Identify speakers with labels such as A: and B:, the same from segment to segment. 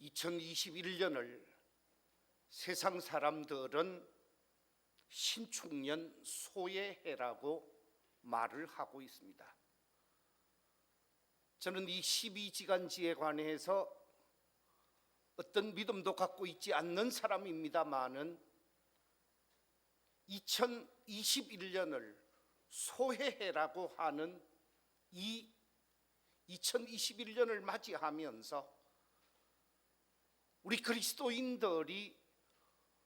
A: 2021년을 세상 사람들은 신축년 소외해라고 말을 하고 있습니다. 저는 이 12지간지에 관해서 어떤 믿음도 갖고 있지 않는 사람입니다마는 2021년을 소외해라고 하는 이 2021년을 맞이하면서 우리 그리스도인들이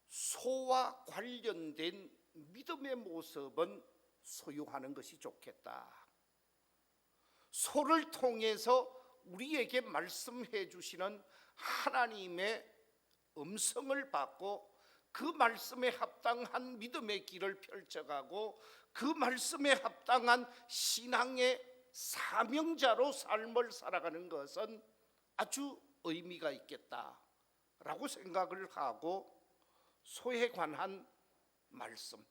A: 소와 관련된 믿음의 모습은 소유하는 것이 좋겠다. 소를 통해서 우리에게 말씀해 주시는 하나님의 음성을 받고 그 말씀에 합당한 믿음의 길을 펼쳐가고 그 말씀에 합당한 신앙의 사명자로 삶을 살아가는 것은 아주 의미가 있겠다라고 생각을 하고 소에 관한 말씀,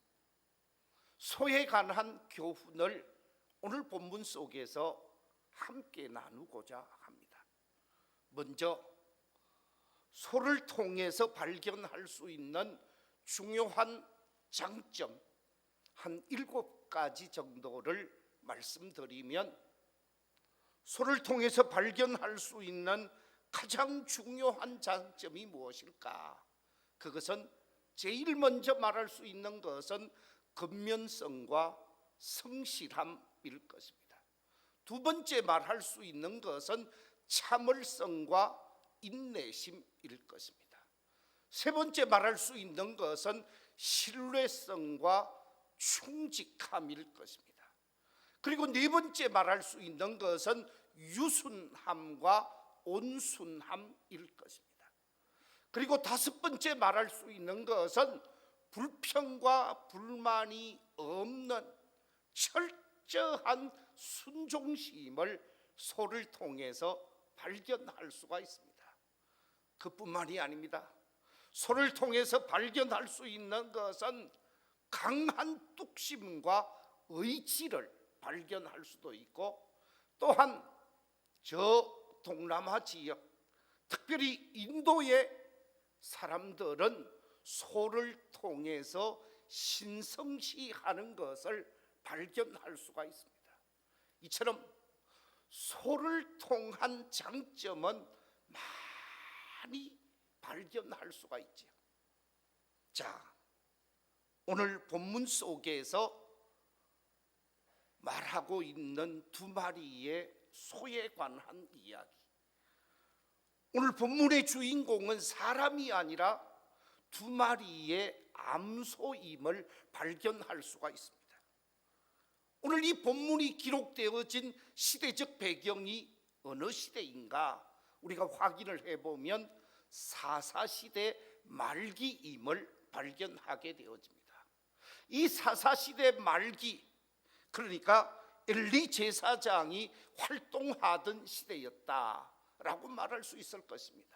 A: 소에 관한 교훈을 오늘 본문 속에서 함께 나누고자 합니다. 먼저 소를 통해서 발견할 수 있는 중요한 장점 한 7가지 정도를 말씀드리면, 소를 통해서 발견할 수 있는 가장 중요한 장점이 무엇일까? 그것은 제일 먼저 말할 수 있는 것은 근면성과 성실함일 것입니다. 두 번째 말할 수 있는 것은 참을성과 인내심일 것입니다. 세 번째 말할 수 있는 것은 신뢰성과 충직함일 것입니다. 그리고 네 번째 말할 수 있는 것은 유순함과 온순함일 것입니다. 그리고 다섯 번째 말할 수 있는 것은 불평과 불만이 없는 철저한 순종심을 소를 통해서 발견할 수가 있습니다. 그뿐만이 아닙니다. 소를 통해서 발견할 수 있는 것은 강한 뚝심과 의지를 발견할 수도 있고, 또한 저 동남아 지역, 특별히 인도의 사람들은 소를 통해서 신성시하는 것을 발견할 수가 있습니다. 이처럼 소를 통한 장점은 많이 발견할 수가 있죠. 자, 오늘 본문 속에서 말하고 있는 두 마리의 소에 관한 이야기, 오늘 본문의 주인공은 사람이 아니라 두 마리의 암소임을 발견할 수가 있습니다. 오늘 이 본문이 기록되어진 시대적 배경이 어느 시대인가 우리가 확인을 해보면 사사시대 말기임을 발견하게 되어집니다. 이 사사시대 말기, 그러니까 엘리 제사장이 활동하던 시대였다라고 말할 수 있을 것입니다.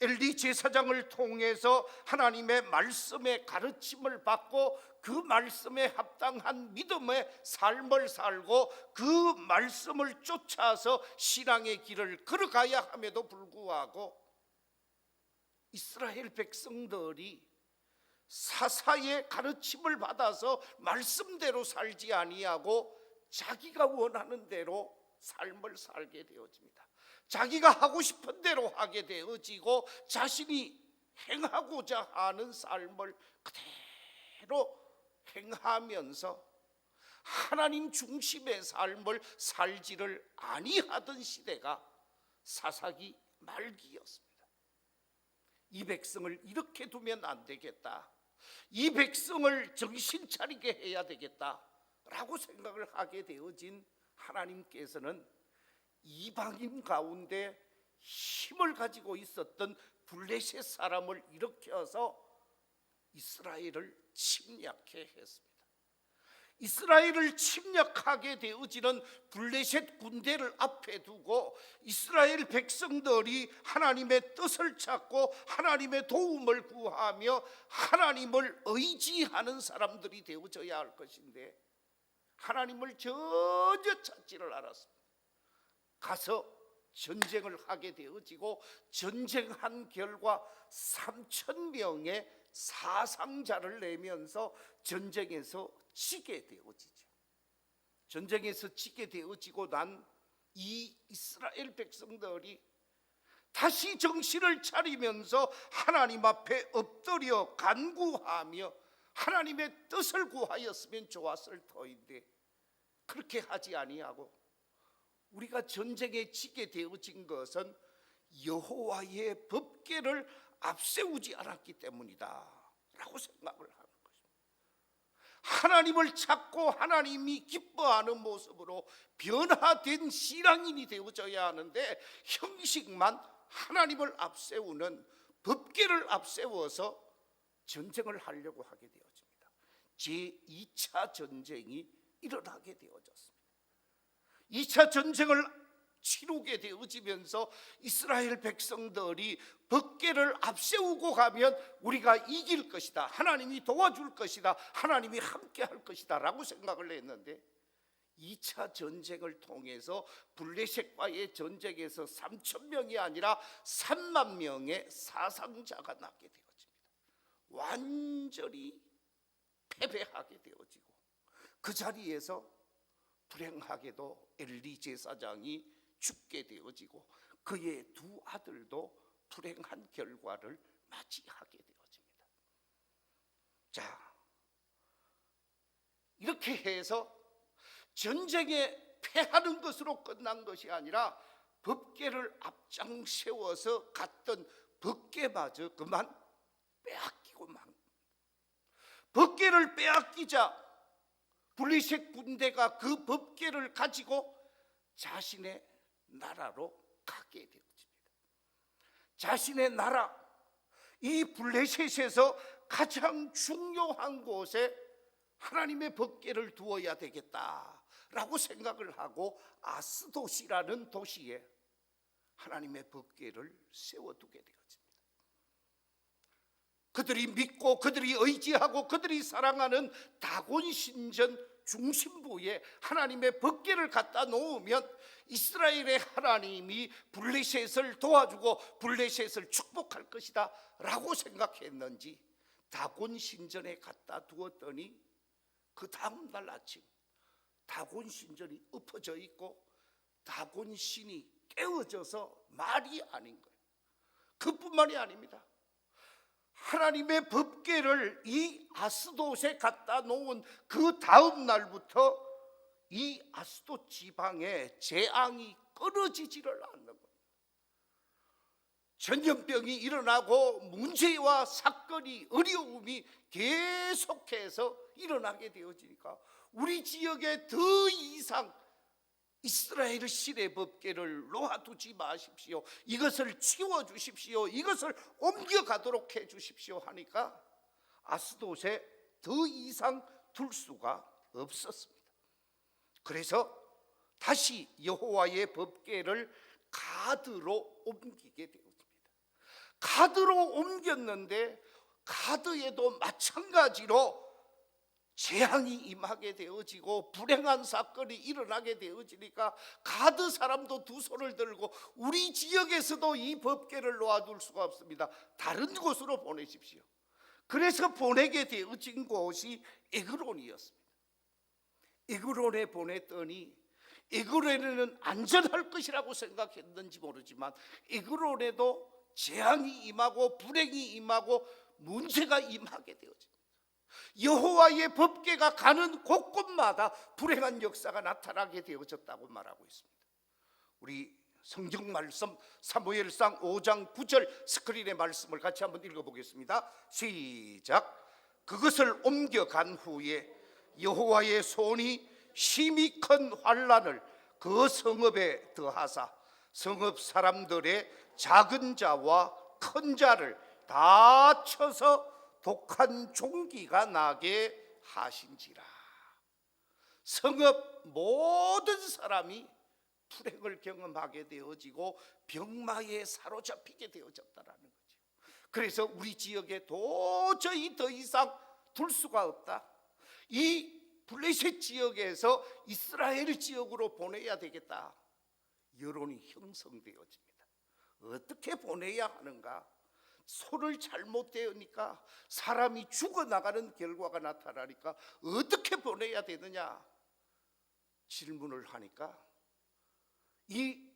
A: 엘리 제사장을 통해서 하나님의 말씀의 가르침을 받고 그 말씀에 합당한 믿음의 삶을 살고 그 말씀을 쫓아서 신앙의 길을 걸어가야 함에도 불구하고 이스라엘 백성들이 사사의 가르침을 받아서 말씀대로 살지 아니하고 자기가 원하는 대로 삶을 살게 되어집니다. 자기가 하고 싶은 대로 하게 되어지고 자신이 행하고자 하는 삶을 그대로 행하면서 하나님 중심의 삶을 살지를 아니하던 시대가 사사기 말기였습니다. 이 백성을 이렇게 두면 안 되겠다, 이 백성을 정신 차리게 해야 되겠다라고 생각을 하게 되어진 하나님께서는 이방인 가운데 힘을 가지고 있었던 블레셋 사람을 일으켜서 이스라엘을 침략해 했습니다. 이스라엘을 침략하게 되어지는 블레셋 군대를 앞에 두고 이스라엘 백성들이 하나님의 뜻을 찾고 하나님의 도움을 구하며 하나님을 의지하는 사람들이 되어져야 할 것인데 하나님을 전혀 찾지를 않았습니다. 가서 전쟁을 하게 되어지고 전쟁한 결과 3,000명의 사상자를 내면서 전쟁에서 지게 되어지죠. 전쟁에서 지게 되어지고 난 이 이스라엘 백성들이 다시 정신을 차리면서 하나님 앞에 엎드려 간구하며 하나님의 뜻을 구하였으면 좋았을 터인데 그렇게 하지 아니하고 우리가 전쟁에 지게 되어진 것은 여호와의 법궤를 앞세우지 않았기 때문이다 라고 생각을 하는 것입니다. 하나님을 찾고 하나님이 기뻐하는 모습으로 변화된 신앙인이 되어져야 하는데 형식만 하나님을 앞세우는 법궤를 앞세워서 전쟁을 하려고 하게 되어집니다. 제2차 전쟁이 일어나게 되어졌습니다. 2차 전쟁을 치르게 되어지면서 이스라엘 백성들이 법궤를 앞세우고 가면 우리가 이길 것이다, 하나님이 도와줄 것이다, 하나님이 함께 할 것이다 라고 생각을 했는데 2차 전쟁을 통해서 블레셋과의 전쟁에서 3,000명이 아니라 3만 명의 사상자가 나게 되어집니다. 완전히 패배하게 되어지고 그 자리에서 불행하게도 엘리 제사장이 죽게 되어지고 그의 두 아들도 불행한 결과를 맞이하게 되어집니다. 자, 이렇게 해서 전쟁에 패하는 것으로 끝난 것이 아니라 법궤를 앞장 세워서 갔던 법궤마저 그만 빼앗기고 만 법궤를 빼앗기자 블레셋 군대가 그 법궤를 가지고 자신의 나라로 가게 되어집니다. 자신의 나라, 이 블레셋에서 가장 중요한 곳에 하나님의 법궤를 두어야 되겠다라고 생각을 하고 아스돗이라는 도시에 하나님의 법궤를 세워두게 되어집니다. 그들이 믿고 그들이 의지하고 그들이 사랑하는 다곤 신전 중심부에 하나님의 법궤를 갖다 놓으면 이스라엘의 하나님이 블레셋을 도와주고 블레셋을 축복할 것이다 라고 생각했는지 다곤 신전에 갖다 두었더니 그 다음 날 아침 다곤 신전이 엎어져 있고 다곤 신이 깨어져서 말이 아닌 거예요. 그뿐만이 아닙니다. 하나님의 법궤를 이 아스돗에 갖다 놓은 그 다음 날부터 이 아스돗 지방에 재앙이 끊어지지를 않는 거예요. 전염병이 일어나고 문제와 사건이 어려움이 계속해서 일어나게 되어지니까 우리 지역에 더 이상 이스라엘 신의 법궤를 놓아두지 마십시오. 이것을 치워주십시오. 이것을 옮겨가도록 해주십시오 하니까 아스돗에 더 이상 둘 수가 없었습니다. 그래서 다시 여호와의 법궤를 가드로 옮기게 되었습니다. 가드로 옮겼는데 가드에도 마찬가지로 재앙이 임하게 되어지고 불행한 사건이 일어나게 되어지니까 가드 사람도 두 손을 들고 우리 지역에서도 이 법궤를 놓아둘 수가 없습니다. 다른 곳으로 보내십시오. 그래서 보내게 되어진 곳이 에그론이었습니다. 에그론에 보냈더니 에그론에는 안전할 것이라고 생각했는지 모르지만 에그론에도 재앙이 임하고 불행이 임하고 문제가 임하게 되어집니다. 여호와의 법궤가 가는 곳곳마다 불행한 역사가 나타나게 되어졌다고 말하고 있습니다. 우리 성경 말씀 사무엘상 5장 9절 스크린의 말씀을 같이 한번 읽어보겠습니다. 시작. 그것을 옮겨간 후에 여호와의 손이 심히 큰 환난을 그 성읍에 더하사 성읍 사람들의 작은 자와 큰 자를 다 쳐서 독한 종기가 나게 하신지라. 성읍 모든 사람이 불행을 경험하게 되어지고 병마에 사로잡히게 되어졌다라는 거죠. 그래서 우리 지역에 도저히 더 이상 둘 수가 없다. 이 블레셋 지역에서 이스라엘 지역으로 보내야 되겠다. 여론이 형성되어집니다. 어떻게 보내야 하는가? 소를 잘못 대으니까 사람이 죽어나가는 결과가 나타나니까 어떻게 보내야 되느냐 질문을 하니까 이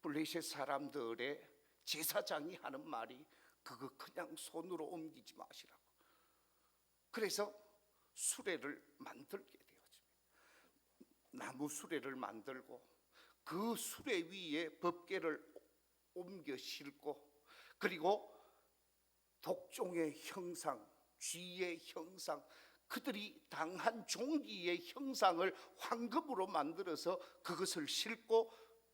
A: 블레셋 사람들의 제사장이 하는 말이 그거 그냥 손으로 옮기지 마시라고. 그래서 수레를 만들게 되어집니다. 나무 수레를 만들고 그 수레 위에 법궤를 옮겨 싣고, 그리고 독종의 형상, 쥐의 형상, 그들이 당한 종기의 형상을 황금으로 만들어서 그것을 싣고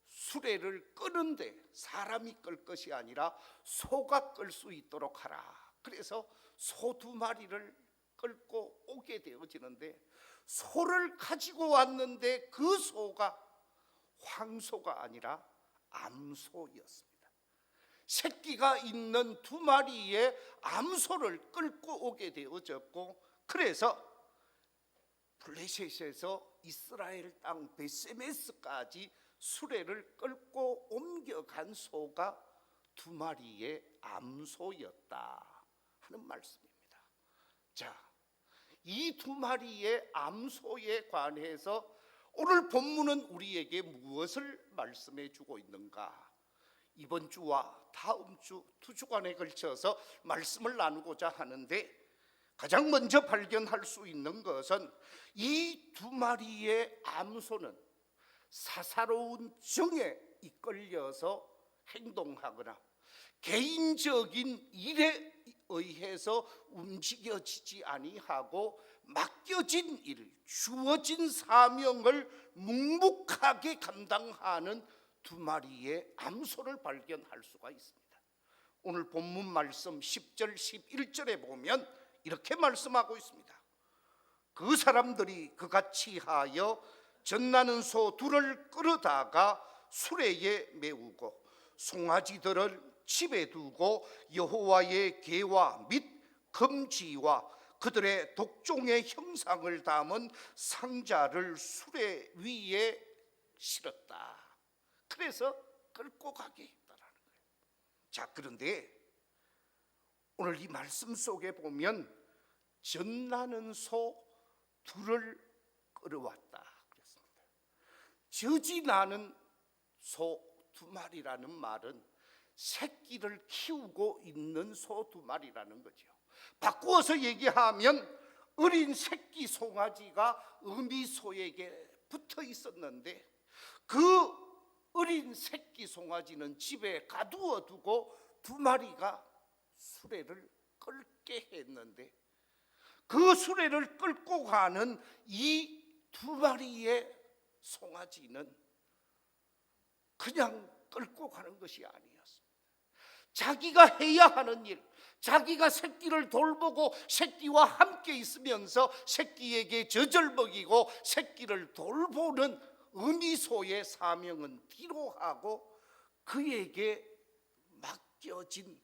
A: 수레를 끄는데 사람이 끌 것이 아니라 소가 끌 수 있도록 하라. 그래서 소 2마리를 끌고 오게 되어지는데, 소를 가지고 왔는데 그 소가 황소가 아니라 암소였습니다. 새끼가 있는 2마리의 암소를 끌고 오게 되어졌고, 그래서 블레셋에서 이스라엘 땅 베세메스까지 수레를 끌고 옮겨간 소가 2마리의 암소였다 하는 말씀입니다. 자, 이 2마리의 암소에 관해서 오늘 본문은 우리에게 무엇을 말씀해 주고 있는가? 이번 주와 다음 주 2주간에 걸쳐서 말씀을 나누고자 하는데, 가장 먼저 발견할 수 있는 것은 이 2마리의 암소는 사사로운 정에 이끌려서 행동하거나 개인적인 일에 의해서 움직여지지 아니하고 맡겨진 일, 주어진 사명을 묵묵하게 감당하는 2마리의 암소를 발견할 수가 있습니다. 오늘 본문 말씀 10절 11절에 보면 이렇게 말씀하고 있습니다. 그 사람들이 그같이 하여 젖나는 소 2를 끌어다가 수레에 메우고 송아지들을 집에 두고 여호와의 계와 및 금지와 그들의 독종의 형상을 담은 상자를 수레 위에 실었다. 그래서 끌고 가게 했다라는 거예요. 자, 그런데 오늘 이 말씀 속에 보면 젖나는 소 2를 끌어왔다 그랬습니다. 젖이 나는 소 2마리라는 말은 새끼를 키우고 있는 소 2마리라는 거죠. 바꾸어서 얘기하면 어린 새끼 송아지가 어미소에게 붙어 있었는데, 그 어린 새끼 송아지는 집에 가두어 두고 2마리가 수레를 끌게 했는데, 그 수레를 끌고 가는 이 2마리의 송아지는 그냥 끌고 가는 것이 아니었습니다. 자기가 해야 하는 일, 자기가 새끼를 돌보고 새끼와 함께 있으면서 새끼에게 젖을 먹이고 새끼를 돌보는 어미소의 사명은 뒤로 하고 그에게 맡겨진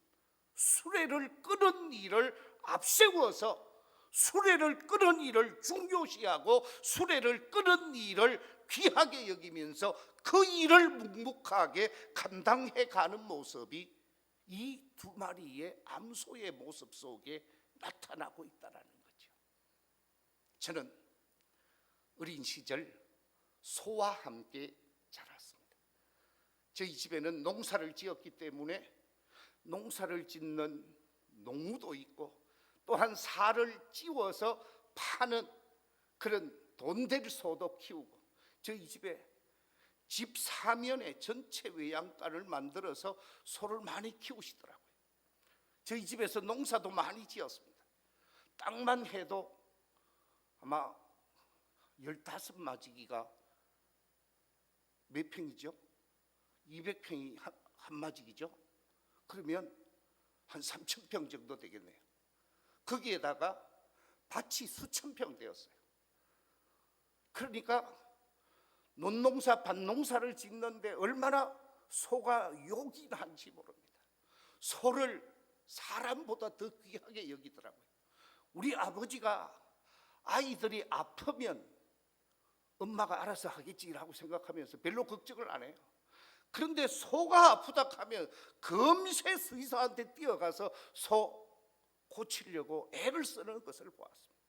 A: 수레를 끄는 일을 앞세워서 수레를 끄는 일을 중요시하고 수레를 끄는 일을 귀하게 여기면서 그 일을 묵묵하게 감당해 가는 모습이 이 2마리의 암소의 모습 속에 나타나고 있다는 거죠. 저는 어린 시절 소와 함께 자랐습니다. 저희 집에는 농사를 지었기 때문에 농사를 짓는 농무도 있고, 또한 살을 찌워서 파는 그런 돈될 소도 키우고, 저희 집에 집 사면에 전체 외양간을 만들어서 소를 많이 키우시더라고요. 저희 집에서 농사도 많이 지었습니다. 땅만 해도 아마 15마지기가 몇 평이죠? 200평이 한 마지기죠? 그러면 한 3,000평 정도 되겠네요. 거기에다가 밭이 수천 평 되었어요. 그러니까 논농사 밭농사를 짓는데 얼마나 소가 욕이 난지 모릅니다. 소를 사람보다 더 귀하게 여기더라고요. 우리 아버지가 아이들이 아프면 엄마가 알아서 하겠지라고 생각하면서 별로 걱정을 안 해요. 그런데 소가 아프다 하면 금세 의사한테 뛰어가서 소 고치려고 애를 쓰는 것을 보았습니다.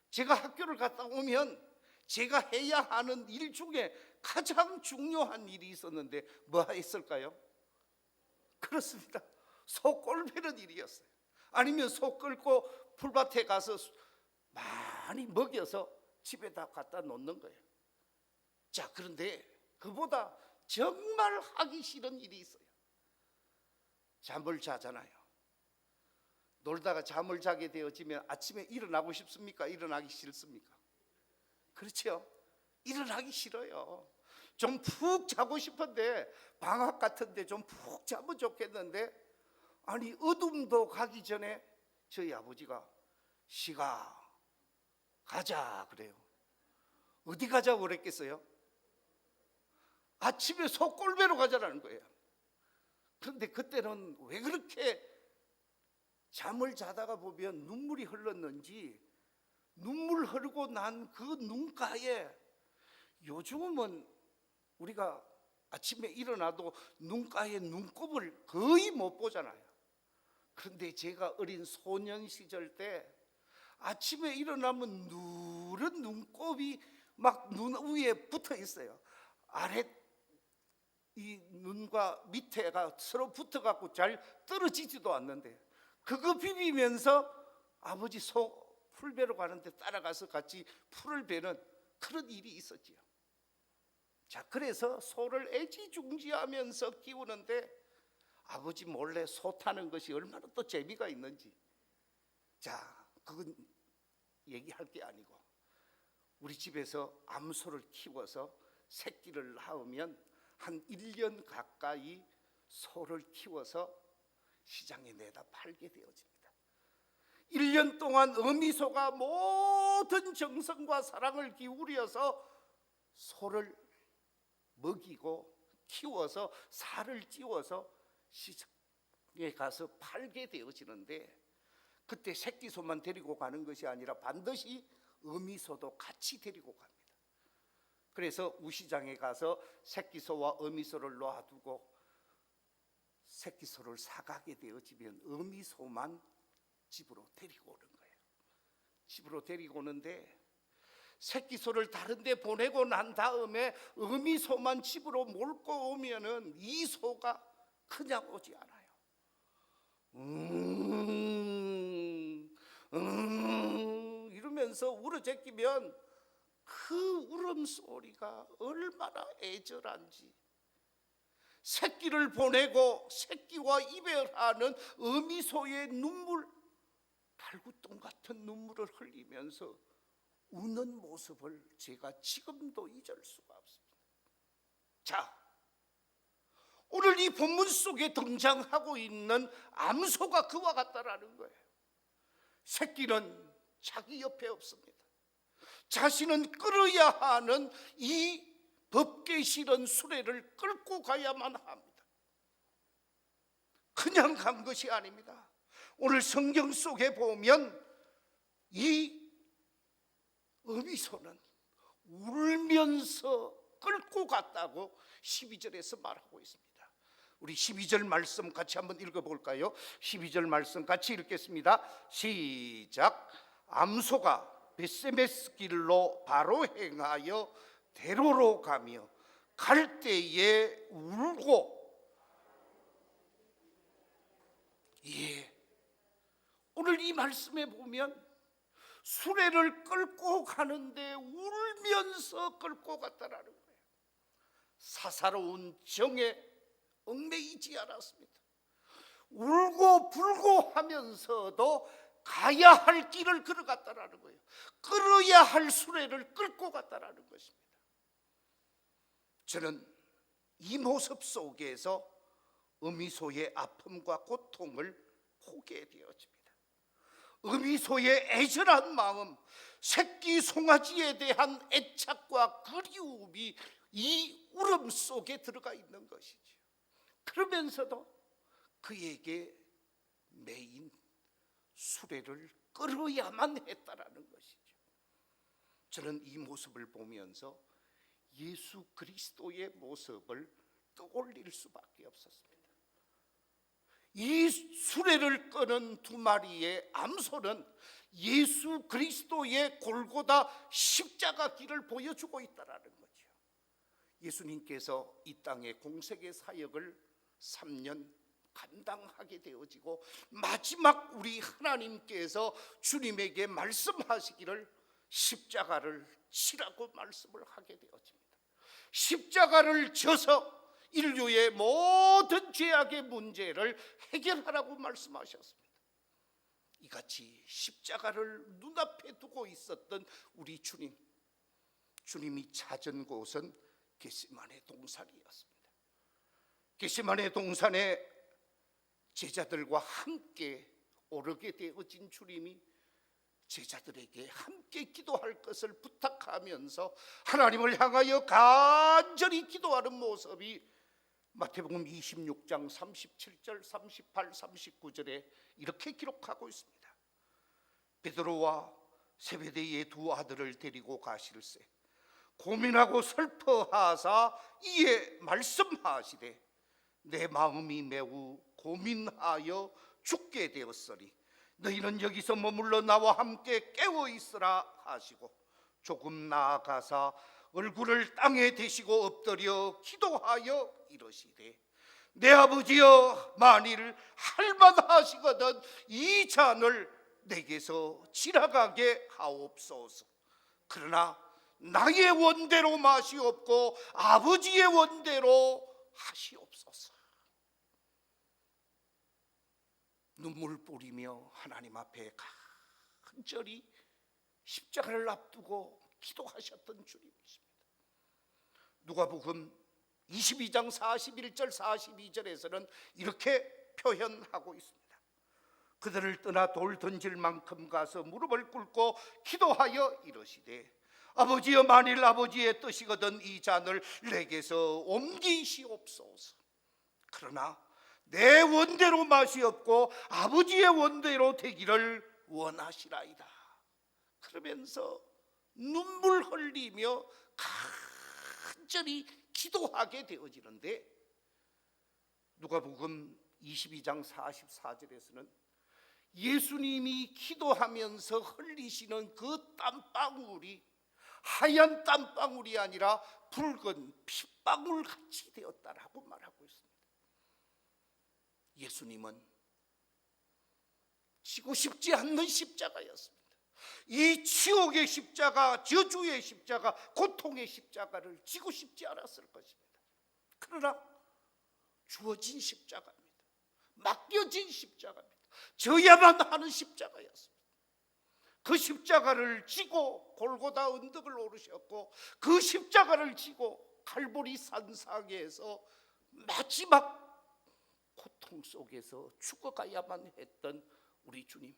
A: 제가 학교를 갔다 오면 제가 해야 하는 일 중에 가장 중요한 일이 있었는데 뭐가 있을까요? 그렇습니다. 소 꼴보는 일이었어요. 아니면 소 끌고 풀밭에 가서 많이 먹여서 집에다 갖다 놓는 거예요. 자, 그런데 그보다 정말 하기 싫은 일이 있어요. 잠을 자잖아요. 놀다가 잠을 자게 되어지면 아침에 일어나고 싶습니까? 일어나기 싫습니까? 그렇죠? 일어나기 싫어요. 좀 푹 자고 싶은데, 방학 같은데 좀 푹 자면 좋겠는데, 아니 어둠도 가기 전에 저희 아버지가 시가 가자 그래요. 어디 가자고 그랬겠어요? 아침에 소 꼴배로 가자라는 거예요. 그런데 그때는 왜 그렇게 잠을 자다가 보면 눈물이 흘렀는지, 눈물 흐르고 난 그 눈가에, 요즘은 우리가 아침에 일어나도 눈가에 눈곱을 거의 못 보잖아요. 그런데 제가 어린 소년 시절 때 아침에 일어나면 누런 눈곱이 막 눈 위에 붙어 있어요. 아래 이 눈과 밑에가 서로 붙어 갖고 잘 떨어지지도 않는데, 그거 비비면서 아버지 소 풀 베러 가는데 따라가서 같이 풀을 베는 그런 일이 있었지요. 자, 그래서 소를 애지중지하면서 키우는데 아버지 몰래 소 타는 것이 얼마나 또 재미가 있는지, 자, 그건 얘기할 게 아니고, 우리 집에서 암소를 키워서 새끼를 낳으면 한 1년 가까이 소를 키워서 시장에 내다 팔게 되어집니다. 1년 동안 어미소가 모든 정성과 사랑을 기울여서 소를 먹이고 키워서 살을 찌워서 시장에 가서 팔게 되어지는데, 그때 새끼소만 데리고 가는 것이 아니라 반드시 어미소도 같이 데리고 갑니다. 그래서 우시장에 가서 새끼소와 어미소를 놓아두고 새끼소를 사가게 되어지면 어미소만 집으로 데리고 오는 거예요. 집으로 데리고 오는데 새끼소를 다른 데 보내고 난 다음에 어미소만 집으로 몰고 오면은 이 소가 그냥 오지 않아요. 이러면서 울어제끼면 그 울음소리가 얼마나 애절한지, 새끼를 보내고 새끼와 이별하는 어미소의 눈물, 달구똥 같은 눈물을 흘리면서 우는 모습을 제가 지금도 잊을 수가 없습니다. 자, 오늘 이 본문 속에 등장하고 있는 암소가 그와 같다라는 거예요. 새끼는 자기 옆에 없습니다. 자신은 끌어야 하는 이 법계 실은 수레를 끌고 가야만 합니다. 그냥 간 것이 아닙니다. 오늘 성경 속에 보면 이 어미소는 울면서 끌고 갔다고 12절에서 말하고 있습니다. 우리 12절 말씀 같이 한번 읽어볼까요? 12절 말씀 같이 읽겠습니다. 시작. 암소가 벳세메스 길로 바로 행하여 대로로 가며 갈 때에 울고, 예, 오늘 이 말씀에 보면 수레를 끌고 가는데 울면서 끌고 갔다라는 거예요. 사사로운 정에 얽매이지 않았습니다. 울고 불고 하면서도 가야 할 길을 걸어갔다라는 거예요. 끌어야 할 수레를 끌고 갔다라는 것입니다. 저는 이 모습 속에서 어미소의 아픔과 고통을 보게 되어집니다. 어미소의 애절한 마음, 새끼 송아지에 대한 애착과 그리움이 이 울음 속에 들어가 있는 것이죠. 그러면서도 그에게 매인 수레를 끌어야만 했다라는 것이죠. 저는 이 모습을 보면서 예수 그리스도의 모습을 끌어올릴 수밖에 없었습니다. 이 수레를 끄는 두 마리의 암소는 예수 그리스도의 골고다 십자가 길을 보여주고 있다라는 거죠. 예수님께서 이 땅의 공생의 사역을 3년 감당하게 되어지고 마지막 우리 하나님께서 주님에게 말씀하시기를 십자가를 치라고 말씀을 하게 되어집니다. 십자가를 져서 인류의 모든 죄악의 문제를 해결하라고 말씀하셨습니다. 이같이 십자가를 눈앞에 두고 있었던 우리 주님, 주님이 찾은 곳은 겟세마네 동산이었습니다. 겟세마네 동산에 제자들과 함께 오르게 되어진 주님이 제자들에게 함께 기도할 것을 부탁하면서 하나님을 향하여 간절히 기도하는 모습이 마태복음 26장 37절, 38, 39절에 이렇게 기록하고 있습니다. 베드로와 세베대의 두 아들을 데리고 가실새 고민하고 슬퍼하사 이에 말씀하시되 내 마음이 매우 고민하여 죽게 되었으니 너희는 여기서 머물러 나와 함께 깨어 있으라 하시고 조금 나아가사 얼굴을 땅에 대시고 엎드려 기도하여 이르시되 내 아버지여 만일 할만하시거든 이 잔을 내게서 지나가게 하옵소서. 그러나 나의 원대로 마시옵고 아버지의 원대로 하시옵소서. 눈물 뿌리며 하나님 앞에 간절히 십자가를 앞두고 기도하셨던 주님이십니다. 누가복음 22장 41절 42절에서는 이렇게 표현하고 있습니다. 그들을 떠나 돌 던질 만큼 가서 무릎을 꿇고 기도하여 이르시되 아버지여 만일 아버지의 뜻이거든 이 잔을 내게서 옮기시옵소서. 그러나 내 원대로 마시옵고 아버지의 원대로 되기를 원하시라이다. 그러면서 눈물 흘리며 간절히 기도하게 되어지는데 누가복음 22장 44절에서는 예수님이 기도하면서 흘리시는 그 땀방울이 하얀 땀방울이 아니라 붉은 핏방울 같이 되었다라고 말하고 있습니다. 예수님은 지고 싶지 않는 십자가였습니다. 이 치욕의 십자가, 저주의 십자가, 고통의 십자가를 지고 싶지 않았을 것입니다. 그러나 주어진 십자가입니다. 맡겨진 십자가입니다. 져야만 하는 십자가였습니다. 그 십자가를 지고 골고다 언덕을 오르셨고 그 십자가를 지고 갈보리 산상에서 마지막 고통 속에서 죽어가야만 했던 우리 주님,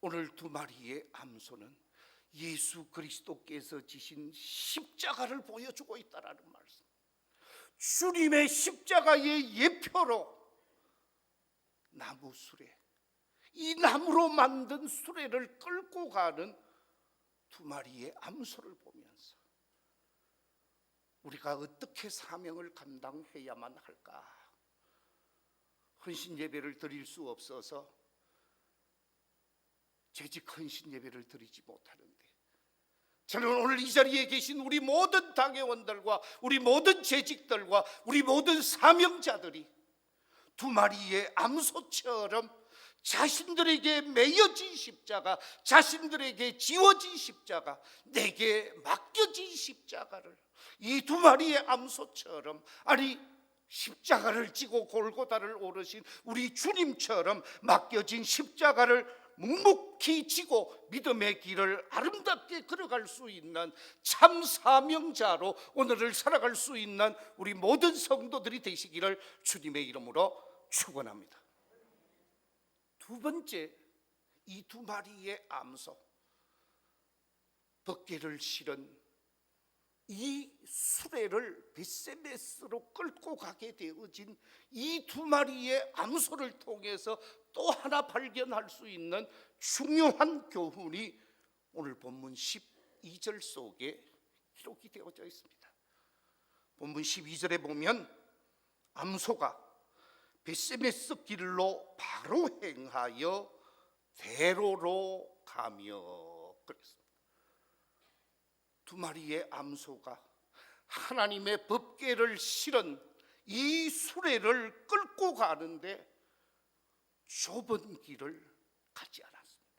A: 오늘 두 마리의 암소는 예수 그리스도께서 지신 십자가를 보여주고 있다라는 말씀. 주님의 십자가의 예표로 나무 수레, 이 나무로 만든 수레를 끌고 가는 두 마리의 암소를 보면서 우리가 어떻게 사명을 감당해야만 할까? 헌신 예배를 드릴 수 없어서 재직 헌신 예배를 드리지 못하는데, 저는 오늘 이 자리에 계신 우리 모든 당회원들과 우리 모든 재직들과 우리 모든 사명자들이 두 마리의 암소처럼 자신들에게 매여진 십자가, 자신들에게 지워진 십자가, 내게 맡겨진 십자가를 이 두 마리의 암소처럼, 아니 십자가를 지고 골고다를 오르신 우리 주님처럼 맡겨진 십자가를 묵묵히 지고 믿음의 길을 아름답게 걸어갈 수 있는 참 사명자로 오늘을 살아갈 수 있는 우리 모든 성도들이 되시기를 주님의 이름으로 축원합니다. 두 번째, 이 두 마리의 암소, 벗개를 실은 이 수레를 벳세메스로 끌고 가게 되어진 이 두 마리의 암소를 통해서 또 하나 발견할 수 있는 중요한 교훈이 오늘 본문 12절 속에 기록이 되어져 있습니다. 본문 12절에 보면 암소가 벳세메스 길로 바로 행하여 대로로 가며 그랬습니다. 두 마리의 암소가 하나님의 법궤를 실은 이 수레를 끌고 가는데 좁은 길을 가지 않았습니다.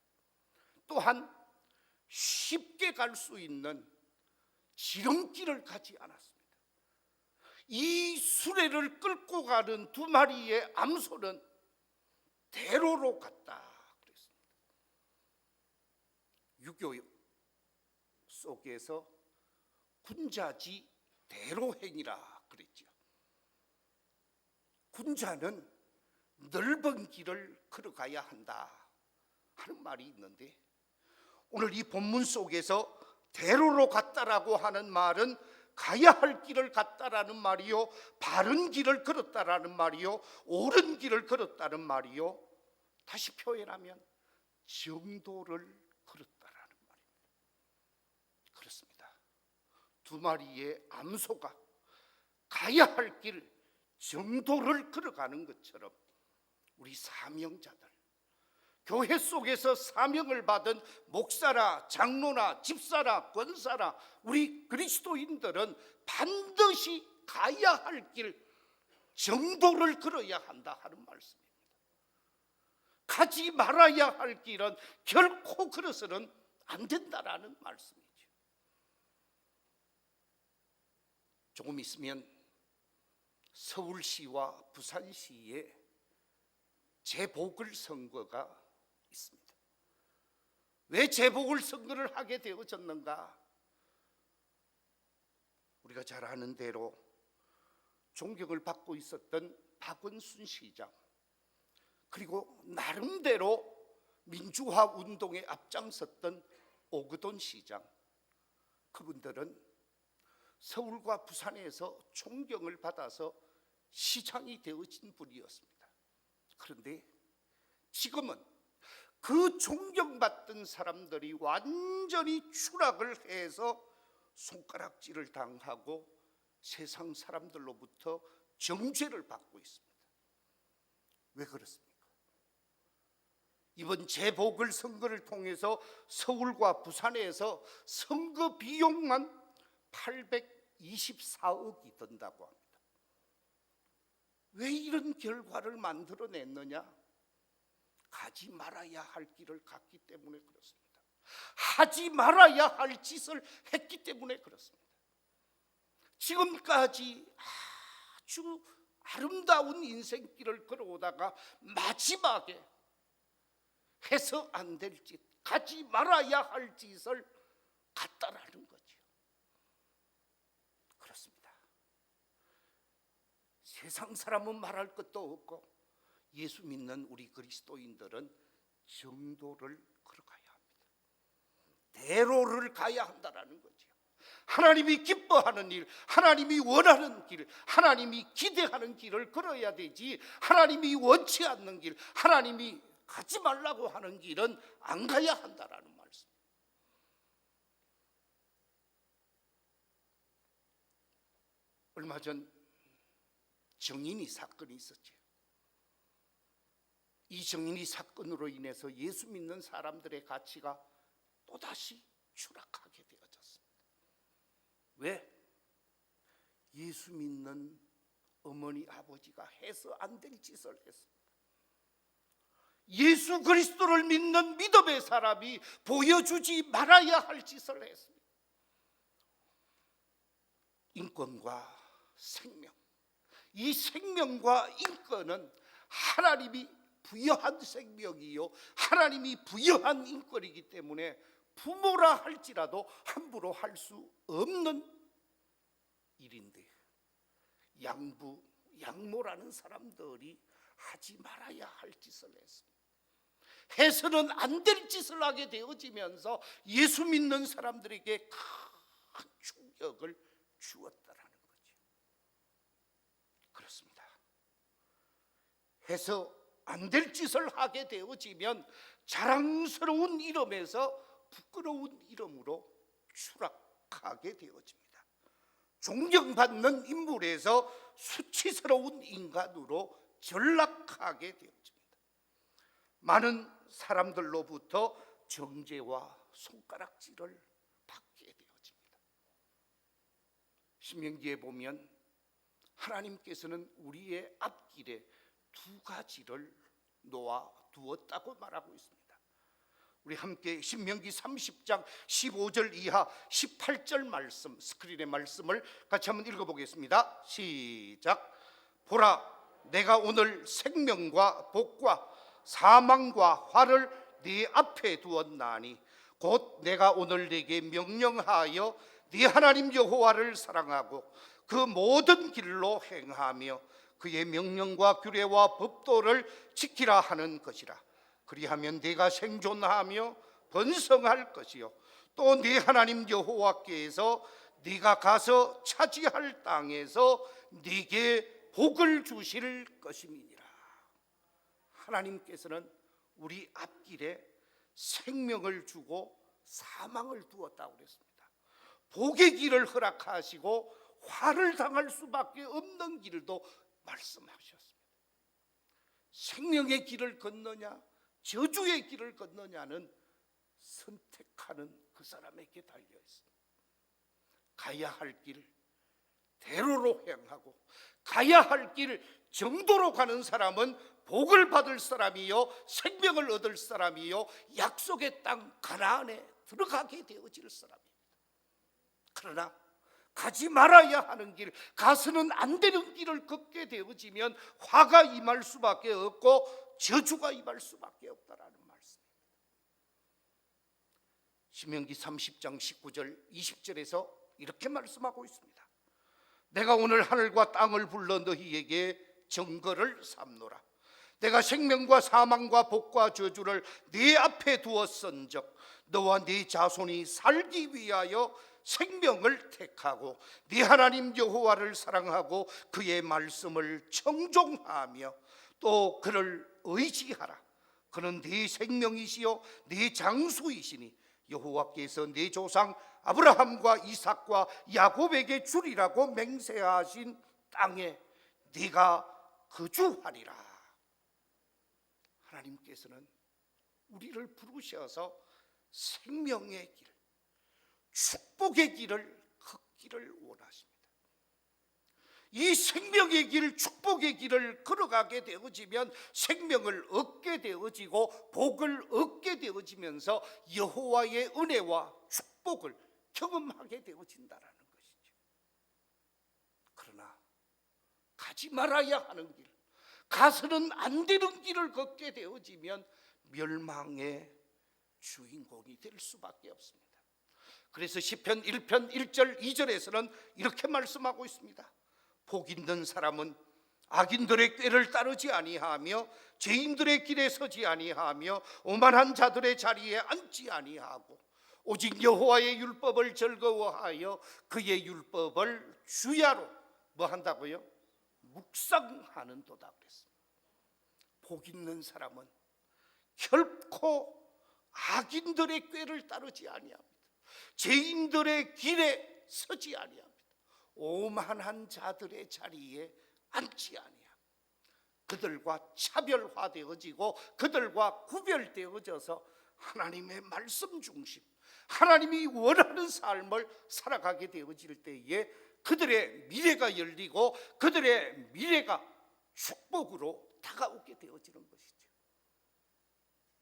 A: 또한 쉽게 갈 수 있는 지름길을 가지 않았습니다. 이 수레를 끌고 가는 두 마리의 암소는 대로로 갔다 그랬습니다. 유교 속에서 군자지 대로행이라 그랬죠. 군자는 넓은 길을 걸어가야 한다 하는 말이 있는데, 오늘 이 본문 속에서 대로로 갔다라고 하는 말은 가야 할 길을 갔다라는 말이요, 바른 길을 걸었다라는 말이요, 옳은 길을 걸었다는 말이요, 다시 표현하면 정도를 걸었다라는 말입니다. 그렇습니다. 두 마리의 암소가 가야 할 길 정도를 걸어가는 것처럼 우리 사명자들, 교회 속에서 사명을 받은 목사나 장로나 집사나 권사나 우리 그리스도인들은 반드시 가야 할 길 정도를 걸어야 한다 하는 말씀입니다. 가지 말아야 할 길은 결코 걸어서는 안 된다라는 말씀이죠. 조금 있으면 서울시와 부산시에 재보궐선거가 있습니다. 왜 재보궐선거를 하게 되어졌는가? 우리가 잘 아는 대로 존경을 받고 있었던 박원순 시장, 그리고 나름대로 민주화 운동에 앞장섰던 오거돈 시장, 그분들은 서울과 부산에서 존경을 받아서 시장이 되어진 분이었습니다. 그런데 지금은 그 존경받던 사람들이 완전히 추락을 해서 손가락질을 당하고 세상 사람들로부터 정죄를 받고 있습니다. 왜 그렇습니까? 이번 재보궐선거를 통해서 서울과 부산에서 선거 비용만 824억이 든다고 합니다. 왜 이런 결과를 만들어냈느냐? 가지 말아야 할 길을 갔기 때문에 그렇습니다. 하지 말아야 할 짓을 했기 때문에 그렇습니다. 지금까지 아주 아름다운 인생길을 걸어오다가 마지막에 해서 안 될 짓, 가지 말아야 할 짓을 갔다라는 거죠. 그렇습니다. 세상 사람은 말할 것도 없고 예수 믿는 우리 그리스도인들은 정도를 걸어가야 합니다. 대로를 가야 한다라는 거죠. 하나님이 기뻐하는 일, 하나님이 원하는 길, 하나님이 기대하는 길을 걸어야 되지, 하나님이 원치 않는 길, 하나님이 가지 말라고 하는 길은 안 가야 한다라는 말씀. 얼마 전 정인이 사건이 있었죠. 이 정인이 사건으로 인해서 예수 믿는 사람들의 가치가 또다시 추락하게 되어졌습니다. 왜? 예수 믿는 어머니 아버지가 해서 안 될 짓을 했습니다. 예수 그리스도를 믿는 믿음의 사람이 보여주지 말아야 할 짓을 했습니다. 인권과 생명, 이 생명과 인권은 하나님이 부여한 생명이요, 하나님이 부여한 인권이기 때문에 부모라 할지라도 함부로 할 수 없는 일인데, 양부, 양모라는 사람들이 하지 말아야 할 짓을 했습니다. 해서는 안 될 짓을 하게 되어지면서 예수 믿는 사람들에게 큰 충격을 주었다라는 거죠. 그렇습니다. 해서 안 될 짓을 하게 되어지면 자랑스러운 이름에서 부끄러운 이름으로 추락하게 되어집니다. 존경받는 인물에서 수치스러운 인간으로 전락하게 되어집니다. 많은 사람들로부터 정죄와 손가락질을 받게 되어집니다. 신명기에 보면 하나님께서는 우리의 앞길에 두 가지를 놓아 두었다고 말하고 있습니다. 우리 함께 신명기 30장 15절 이하 18절 말씀, 스크린의 말씀을 같이 한번 읽어보겠습니다. 시작. 보라, 내가 오늘 생명과 복과 사망과 화를 네 앞에 두었나니 곧 내가 오늘 네게 명령하여 네 하나님 여호와를 사랑하고 그 모든 길로 행하며 그의 명령과 규례와 법도를 지키라 하는 것이라. 그리하면 네가 생존하며 번성할 것이요 또 네 하나님 여호와께서 네가 가서 차지할 땅에서 네게 복을 주실 것임이니라. 하나님께서는 우리 앞길에 생명을 주고 사망을 두었다고 그랬습니다. 복의 길을 허락하시고 화를 당할 수밖에 없는 길도 말씀하셨습니다. 생명의 길을 걷느냐 저주의 길을 걷느냐는 선택하는 그 사람에게 달려 있습니다. 가야 할 길 대로로 행하고 가야 할 길 정도로 가는 사람은 복을 받을 사람이요 생명을 얻을 사람이요 약속의 땅 가나안에 들어가게 되어질 사람입니다. 그러나 가지 말아야 하는 길, 가서는 안 되는 길을 걷게 되어지면 화가 임할 수밖에 없고 저주가 임할 수밖에 없다라는 말씀입니다. 신명기 30장 19절 20절에서 이렇게 말씀하고 있습니다. 내가 오늘 하늘과 땅을 불러 너희에게 증거를 삼노라. 내가 생명과 사망과 복과 저주를 네 앞에 두었은즉 너와 네 자손이 살기 위하여 생명을 택하고 네 하나님 여호와를 사랑하고 그의 말씀을 청종하며 또 그를 의지하라. 그는 네 생명이시요 네 장수이시니 여호와께서 네 조상 아브라함과 이삭과 야곱에게 주리라고 맹세하신 땅에 네가 거주하리라. 하나님께서는 우리를 부르셔서 생명의 길, 축복의 길을 걷기를 원하십니다. 이 생명의 길, 축복의 길을 걸어가게 되어지면 생명을 얻게 되어지고 복을 얻게 되어지면서 여호와의 은혜와 축복을 경험하게 되어진다라는 것이죠. 그러나 가지 말아야 하는 길, 가서는 안 되는 길을 걷게 되어지면 멸망의 주인공이 될 수밖에 없습니다. 그래서 시편 1편 1절 2절에서는 이렇게 말씀하고 있습니다. 복 있는 사람은 악인들의 꾀를 따르지 아니하며 죄인들의 길에 서지 아니하며 오만한 자들의 자리에 앉지 아니하고 오직 여호와의 율법을 즐거워하여 그의 율법을 주야로 뭐 한다고요? 묵상하는도다 그랬습니다. 복 있는 사람은 결코 악인들의 꾀를 따르지 아니합니다. 죄인들의 길에 서지 아니합니다. 오만한 자들의 자리에 앉지 아니합니다. 그들과 차별화되어지고 그들과 구별되어져서 하나님의 말씀 중심, 하나님이 원하는 삶을 살아가게 되어질 때에 그들의 미래가 열리고 그들의 미래가 축복으로 다가오게 되어지는 것이죠.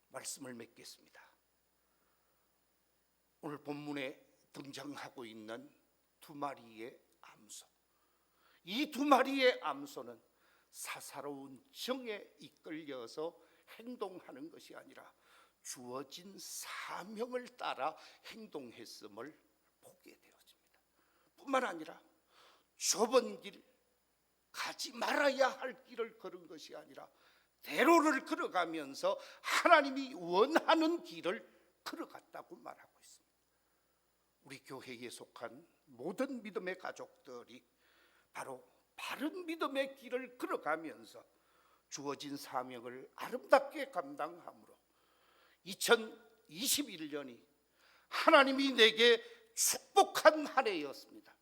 A: 말씀을 맺겠습니다. 오늘 본문에 등장하고 있는 두 마리의 암소, 이 두 마리의 암소는 사사로운 정에 이끌려서 행동하는 것이 아니라 주어진 사명을 따라 행동했음을 보게 되어집니다. 뿐만 아니라 좁은 길, 가지 말아야 할 길을 걸은 것이 아니라 대로를 걸어가면서 하나님이 원하는 길을 걸어갔다고 말하고 있습니다. 우리 교회에 속한 모든 믿음의 가족들이 바로 바른 믿음의 길을 걸어가면서 주어진 사명을 아름답게 감당함으로 2021년이 하나님이 내게 축복한 한 해였습니다.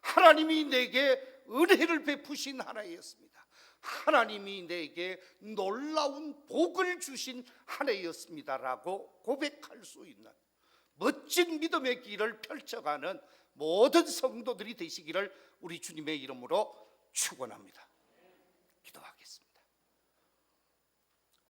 A: 하나님이 내게 은혜를 베푸신 한 해였습니다. 하나님이 내게 놀라운 복을 주신 한 해였습니다라고 고백할 수 있는 멋진 믿음의 길을 펼쳐가는 모든 성도들이 되시기를 우리 주님의 이름으로 축원합니다.